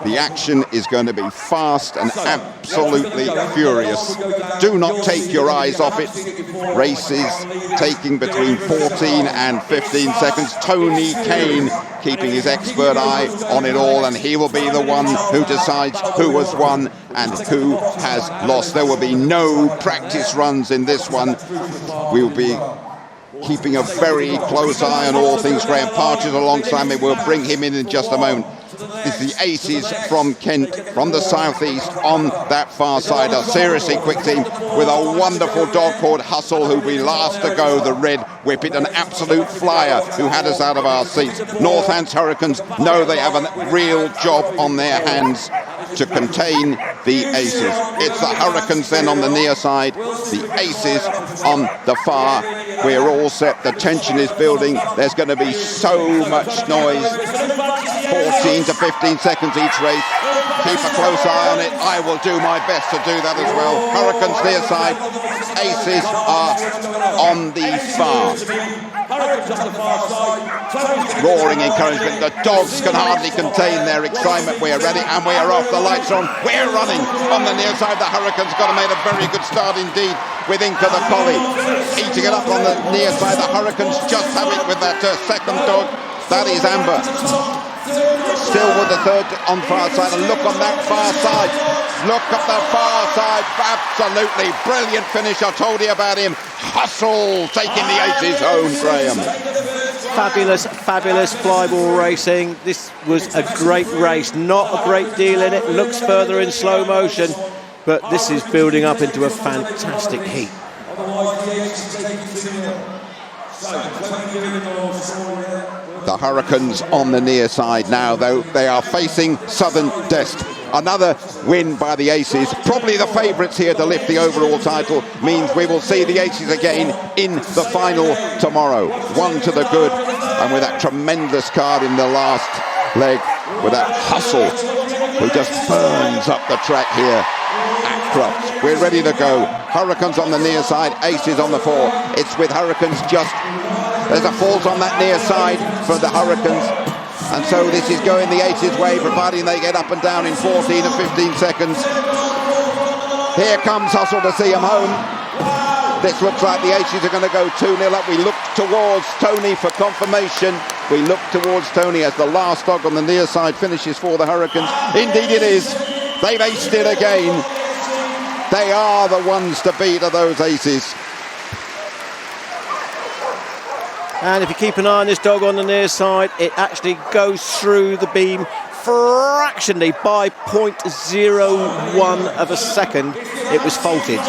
The action is going to be fast and absolutely furious. Do not take your eyes off it. Races taking between 14 and 15 seconds. Tony Kane keeping his expert eye on it all, and he will be the one who decides who has won and who has lost. There will be no practice runs in this one. We will be keeping a very close eye on all things. Graham Partridge alongside me. We'll bring him in just a moment. It's the Aces from Kent, from the southeast, on that far side. A seriously quick team with a wonderful dog called Hustle, who we last to go, the red whippet, an absolute flyer who had us out of our seats. Northants Hurricanes know they have a real job on their hands to contain the Aces. It's the Hurricanes then on the near side, the Aces on the far. We're all set. The tension is building. There's going to be so much noise. 14 to 15 seconds each race. Keep a close eye on it. I will do my best to do that as well. Hurricanes near side. Aces are on the far. Roaring encouragement. The dogs can hardly contain their excitement. We are ready and we are off. The lights are on. We're running on the near side. The Hurricanes got to make a very good start indeed with Inca the collie. Eating it up on the near side. The Hurricanes just have it with that second dog. That is Amber. Still with the third on far side, and look on that far side. Look at the far side. Absolutely brilliant finish. I told you about him. Hustle taking the Aces home, Graham. Fabulous flyball racing. This was a great race. Not a great deal in it. Looks further in slow motion, but this is building up into a fantastic heat. The Hurricanes on the near side now, though. They are facing Southern Dest. Another win by the Aces. Probably the favourites here to lift the overall title. Means we will see the Aces again in the final tomorrow. One to the good. And with that tremendous card in the last leg, with that Hustle, who just burns up the track here at Crufts. We're ready to go. Hurricanes on the near side, Aces on the fore. It's with Hurricanes just... There's a fault on that near side for the Hurricanes. And so this is going the Aces' way, providing they get up and down in 14 or 15 seconds. Here comes Hustle to see him home. This looks like the Aces are going to go 2-0 up. We look towards Tony for confirmation. We look towards Tony as the last dog on the near side finishes for the Hurricanes. Indeed it is. They've aced it again. They are the ones to beat, of those Aces. And if you keep an eye on this dog on the near side, it actually goes through the beam fractionally by 0.01 of a second. It was faulted.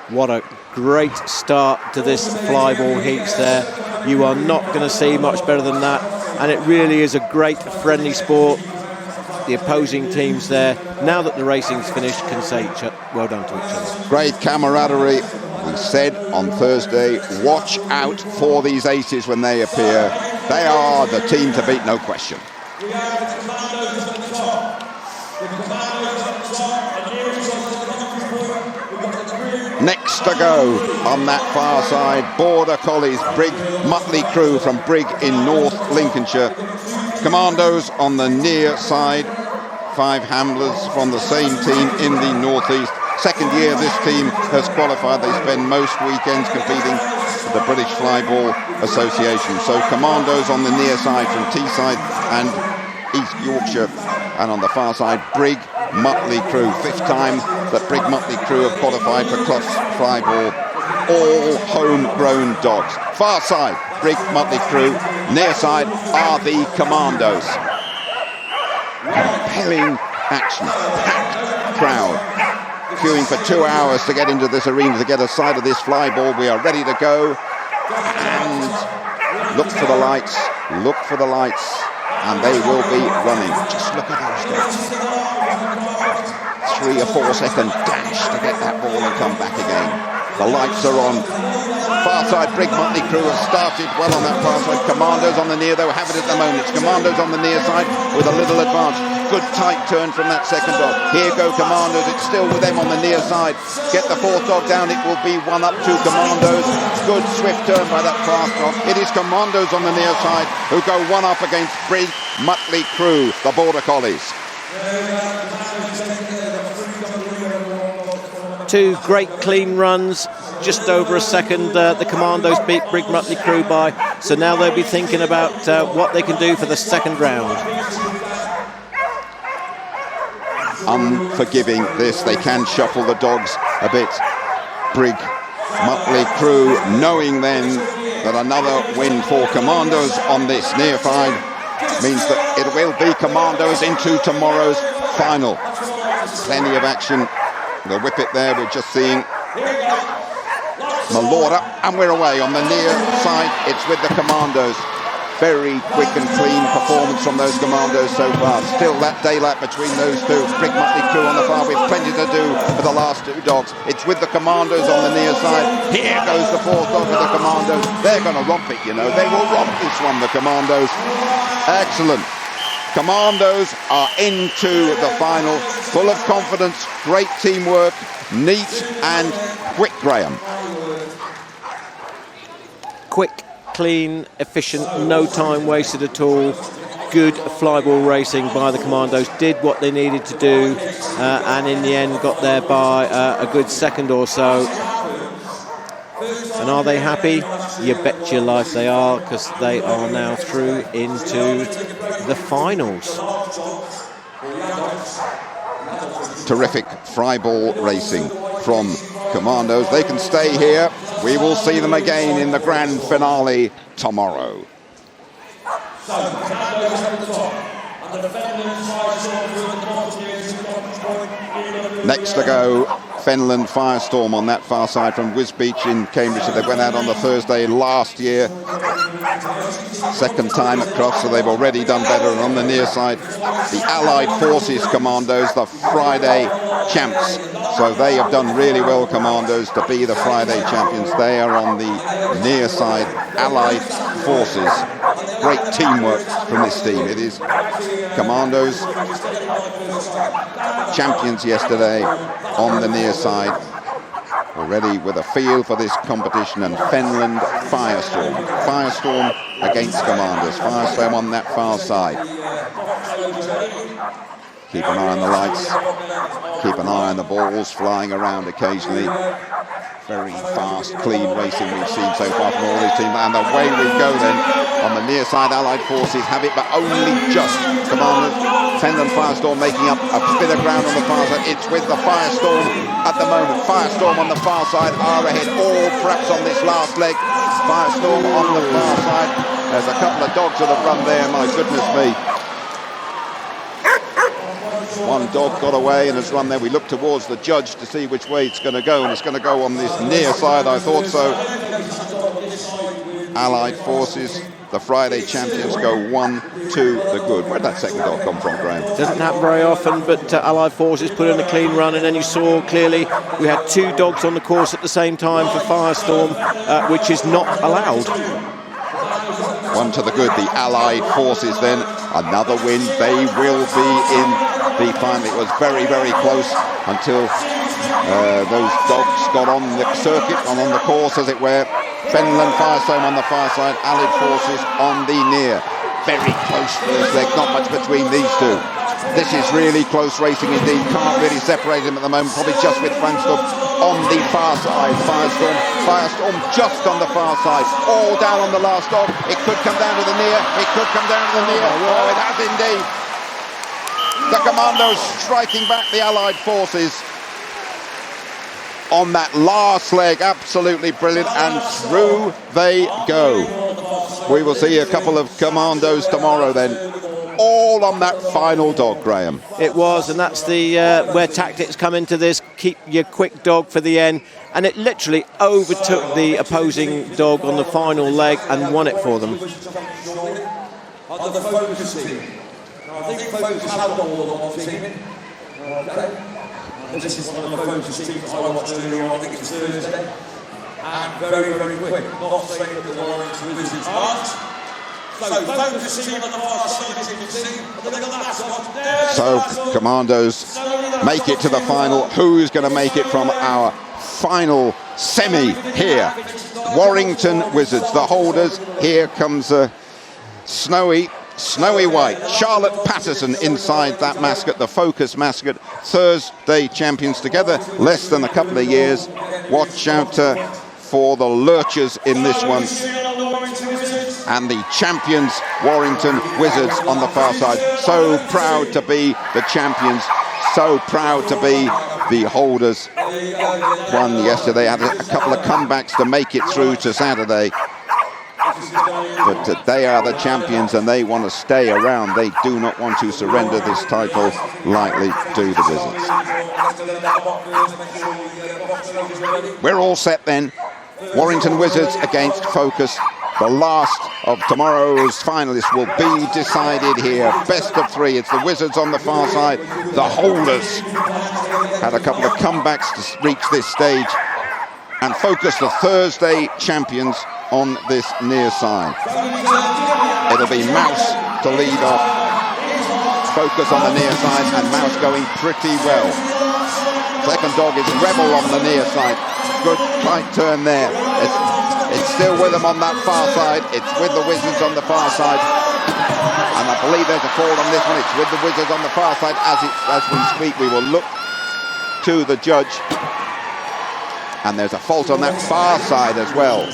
What a great start to this flyball heats there. You are not going to see much better than that. And it really is a great friendly sport. The opposing teams there, now that the racing's finished, can say well done to each other. Great camaraderie. We said on Thursday, watch out for these Aces when they appear. They are the team to beat, no question. Next to go on that far side, Border Collies, Brig Mutley crew from Brig in North Lincolnshire. Commandos on the near side, 5 Hamblers from the same team in the northeast. Second year this team has qualified. They spend most weekends competing for the British Flyball Association. So Commandos on the near side from Teesside and East Yorkshire, and on the far side Brig Mutley crew. 5th time that Brig Mutley crew have qualified for Crufts Flyball. All homegrown dogs. Far side, Brig Mutley crew. Near side are the Commandos. Compelling action, packed crowd. Queuing for 2 hours to get into this arena to get a side of this flyball. We are ready to go. And look for the lights, and they will be running. Just look at those dogs. 3 or 4 second dash to get that ball and come back again. The lights are on. Far side, Brig Motley Crew have started well on that far side. Commandos on the near, though, have it at the moment. It's Commandos on the near side with a little advance. Good tight turn from that second dog. Here go Commandos. It's still with them on the near side. Get the fourth dog down. It will be 1 up to Commandos. Good swift turn by that fast dog. It is Commandos on the near side who go 1 up against Brig Motley Crew, the Border Collies. 2 great clean runs, just over a second. The Commandos beat Brig Motley Crew by, so now they'll be thinking about what they can do for the second round. Unforgiving this, they can shuffle the dogs a bit. Brig Motley Crew knowing then that another win for Commandos on this near side means that it will be Commandos into tomorrow's final. Plenty of action. The whippet there, we're just seeing Malora, and we're away on the near side. It's with the Commandos. Very quick and clean performance from those Commandos so far. Still that daylight between those two. Brig Motley Crew on the far with plenty to do for the last 2 dogs. It's with the Commandos on the near side. Here goes the fourth dog with the Commandos. They're going to romp it, you know. They will romp this one, the Commandos. Excellent. Commandos are into the final, full of confidence, great teamwork, neat and quick, Graham. Quick, clean, efficient, no time wasted at all. Good flyball racing by the Commandos, did what they needed to do, and in the end got there by a good second or so. And are they happy? You bet your life they are, because they are now through into the finals. Terrific flyball racing from Commandos. They can stay here. We will see them again in the grand finale tomorrow. Next to go, Fenland Firestorm on that far side from Wisbech in Cambridge. So they went out on the Thursday last year. Second time at Crufts, so they've already done better. And on the near side, the Allied Forces Commandos, the Friday champs. So they have done really well, Commandos, to be the Friday champions. They are on the near side, Allied Forces. Great teamwork from this team. It is Commandos, champions yesterday on the near side, already with a feel for this competition. And Fenland Firestorm. Firestorm against Commandos. Firestorm on that far side. Keep an eye on the lights. Keep an eye on the balls flying around occasionally. Very fast, clean racing we've seen so far from all these teams. And away we go then. On the near side, Allied Forces have it, but only just. Commandos, Fenland Firestorm making up a bit of ground on the far side. It's with the Firestorm at the moment. Firestorm on the far side are ahead, all perhaps on this last leg. Firestorm on the far side. There's a couple of dogs that have run there, my goodness me. One dog got away and has run there. We look towards the judge to see which way it's going to go, and it's going to go on this near side, I thought so. Allied Forces, the Friday champions, go 1 to the good. Where'd that second dog come from, Graham? Doesn't happen very often, but Allied Forces put in a clean run, and then you saw clearly we had 2 dogs on the course at the same time for Firestorm, which is not allowed. 1 to the good, the Allied Forces then. Another win, they will be in the final. It was very, very close until those dogs got on the circuit, on the course as it were. Fenland Firestorm on the far side, Allied Forces on the near. Very close first leg, not much between these two. This is really close racing indeed. Can't really separate them at the moment, probably just with Franstorm on the far side. Firestorm just on the far side. All down on the last dog. It could come down to the near. It could come down to the near. Oh, it has indeed. The Commandos striking back the Allied Forces on that last leg. Absolutely brilliant, and through they go. We will see a couple of Commandos tomorrow then, all on that final dog, Graham. It was, and that's the where tactics come into this. Keep your quick dog for the end, and it literally overtook the opposing dog on the final leg and won it for them. I think Focus had all on teaming. Okay. This is one of the Focus teams I watched earlier on, I think it's Thursday. and very, very quick. Not saying that the Warrington Wizards aren't. So focusing on the far side, as you can see. Look at the mascot. So Commandos make it to the final. Who's going to make it from our final semi here? Warrington Wizards, the holders. Here comes a snowy white. Charlotte Patterson inside that mascot, the Focus mascot. Thursday champions together, less than a couple of years. Watch out for the lurchers in this one. And the champions, Warrington Wizards, on the far side. So proud to be the champions. So proud to be the holders. Won yesterday, had a couple of comebacks to make it through to Saturday. But they are the champions and they want to stay around. They do not want to surrender this title lightly to the Wizards. We're all set then. Warrington Wizards against Focus. The last of tomorrow's finalists will be decided here. Best of three. It's the Wizards on the far side. The holders had a couple of comebacks to reach this stage. And Focus, the Thursday champions, on this near side. It'll be Mouse to lead off. Focus on the near side, and Mouse going pretty well. Second dog is Rebel on the near side. Good tight turn there. It's still with them on that far side. It's with the Wizards on the far side. And I believe there's a fall on this one. It's with the Wizards on the far side. As we speak, we will look to the judge. And there's a fault on that far side as well.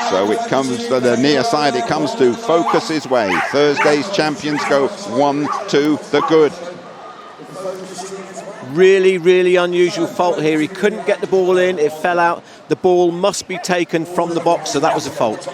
So it comes to the near side. It comes to Focus's way. Thursday's champions go 1 to the good. Really, really unusual fault here. He couldn't get the ball in. It fell out. The ball must be taken from the box, so that was a fault.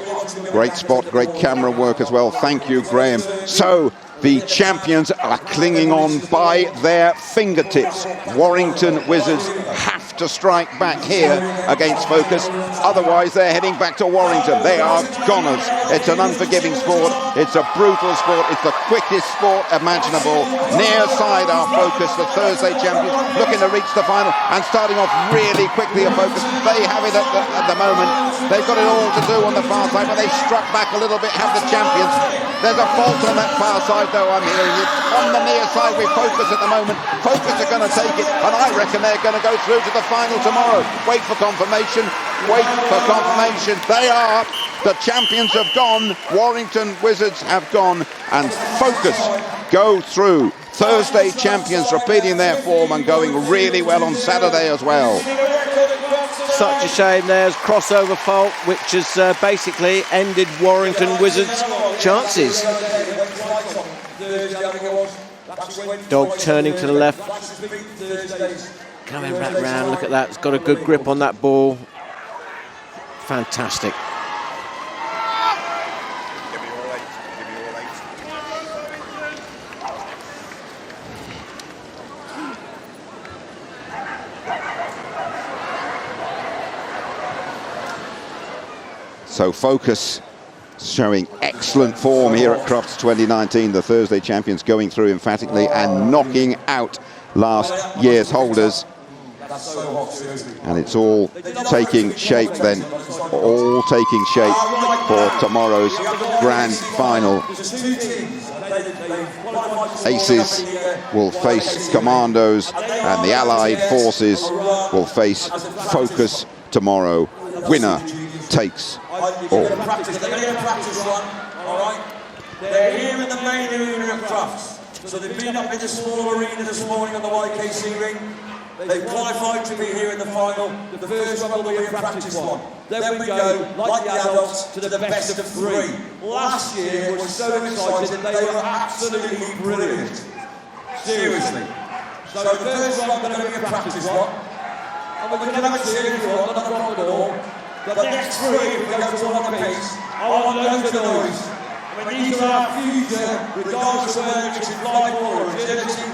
Great spot, great camera work as well. Thank you, Graham. So the champions are clinging on by their fingertips. Warrington Wizards have to strike back here against Focus. Otherwise, they're heading back to Warrington. They are goners. It's an unforgiving sport. It's a brutal sport. It's the quickest sport imaginable. Near side are Focus, the Thursday champions, looking to reach the final and starting off really quickly at Focus. They have it at the moment. They've got it all to do on the far side, but they struck back a little bit, have the champions. There's a fault on that far side, though, I'm hearing it. On the near side with Focus at the moment. Focus are going to take it, and I reckon they're going to go through to the final tomorrow. Wait for confirmation. Wait for confirmation. They are. The champions have gone. Warrington Wizards have gone, and Focus go through. Thursday champions repeating their form and going really well on Saturday as well. Such a shame. There's crossover fault, which has basically ended Warrington Wizards' chances. Dog turning to the left. Coming back round. Look at that. It's got a good grip on that ball. Fantastic. So Focus showing excellent form here at Crufts 2019. The Thursday champions going through emphatically and knocking out last year's holders. And it's all taking shape then. All taking shape for tomorrow's grand final. Aces will face Commandos and the Allied forces will face Focus tomorrow. Winner takes all. They're going to practice one, all right? They're here in the main arena at Crufts. So they've been up in the small arena this morning on the YKC ring. They've qualified to be here in the final. The first one will be a practice one. Then we go, like the adults, to the best of three. Last year was so exciting. They were absolutely brilliant. Seriously. So the first one's going to be a practice one. And we're going to have a series one, not a problem at all. The next three, if we go to one apiece, I want loads of noise. I mean, these are our future, regardless of whether it's in flyball or agility.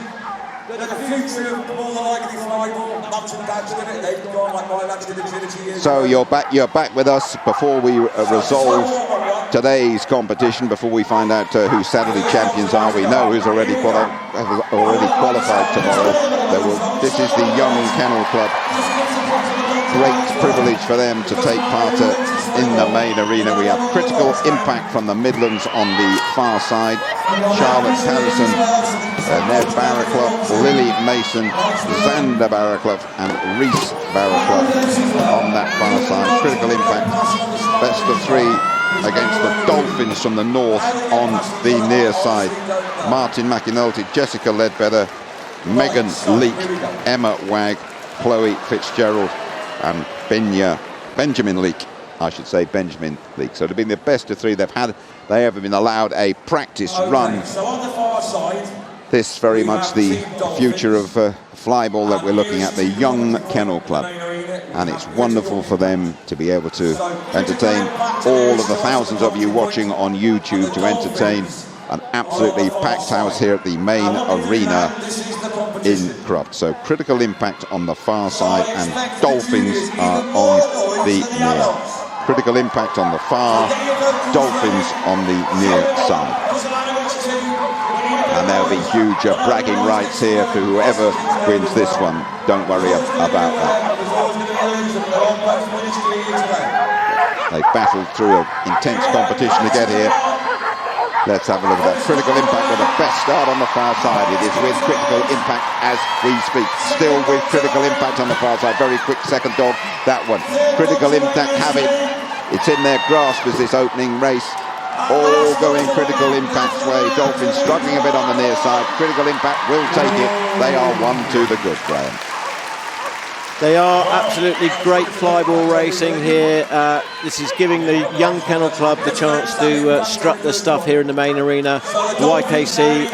They're the future of all the YKC Flyball. Mums and dads with it, they've gone like my lads did agility. So you're back with us before we resolve today's competition, before we find out who Saturday champions are. We know who's already qualified tomorrow. This is the young Kennel Club. great privilege for them to take part in the main arena. We have Critical Impact from the Midlands on the far side. Charlotte Patterson, Ned Barraclough, Lily Mason, Xander Barraclough and Reese Barraclough on that far side. Critical Impact, best of 3 against the Dolphins from the north on the near side. Martin McInulty, Jessica Ledbetter, Megan Leake, Emma Wagg, Chloe Fitzgerald and Benjamin Leake, I should say Benjamin Leake. So they've been the best of 3 they've had. They haven't been allowed a practice run. So on the far side, this very much the future of flyball that we're looking at, the young Kennel Club. And it's wonderful for them to be able to entertain all of the thousands of you watching on YouTube, to entertain an absolutely packed house here at the main arena in Crufts. So Critical Impact on the far side and Dolphins are on the near. Critical Impact on the far, Dolphins on the near side. And there'll be huge bragging rights here for whoever wins this one. Don't worry about that. They battled through an intense competition to get here. Let's have a look at that. Critical Impact with the best start on the far side. It is with Critical Impact as we speak. Still with Critical Impact on the far side. Very quick second dog, that one. Critical Impact have it. It's in their grasp as this opening race. All going Critical Impact's way. Dolphins struggling a bit on the near side. Critical Impact will take it. They are 1 to the good, Graham. They are absolutely great flyball racing here. This is giving the young Kennel Club the chance to strut their stuff here in the main arena. The YKC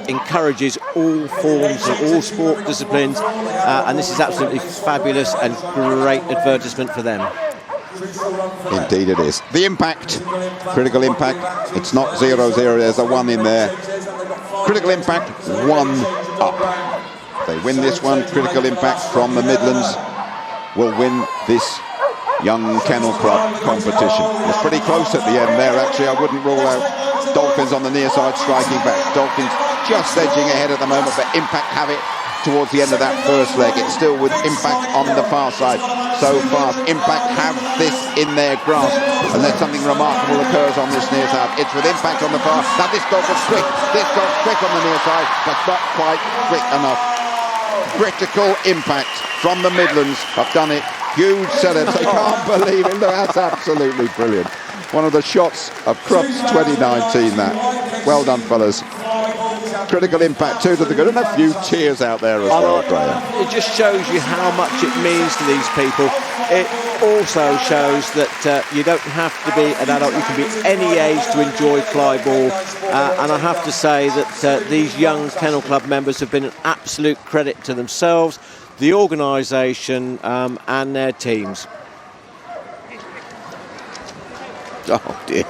encourages all forms of all sport disciplines, and this is absolutely fabulous and great advertisement for them. Indeed it is. The Impact, Critical Impact, it's not 0-0, there's a 1 in there. Critical Impact 1 up. They win this one, Critical Impact from the Midlands will win this young Kennel Club competition. It's pretty close at the end there, actually. I wouldn't rule out Dolphins on the near side striking back. Dolphins just edging ahead at the moment, but Impact have it towards the end of that first leg. It's still with Impact on the far side. So fast. Impact have this in their grasp unless something remarkable occurs on this near side. It's with Impact on the far. Now this dog was quick. This dog's quick on the near side, but not quite quick enough. Critical Impact from the Midlands have done it. Huge celebs. I can't believe it. Look, that's absolutely brilliant. One of the shots of Crufts 2019, that. Well done, fellas. Critical Impact 2 to the good, and a few tears out there as well, Graham. It just shows you how much it means to these people. It also shows that you don't have to be an adult, you can be any age to enjoy flyball, and I have to say that these young Kennel Club members have been an absolute credit to themselves, the organisation and their teams. Oh dear.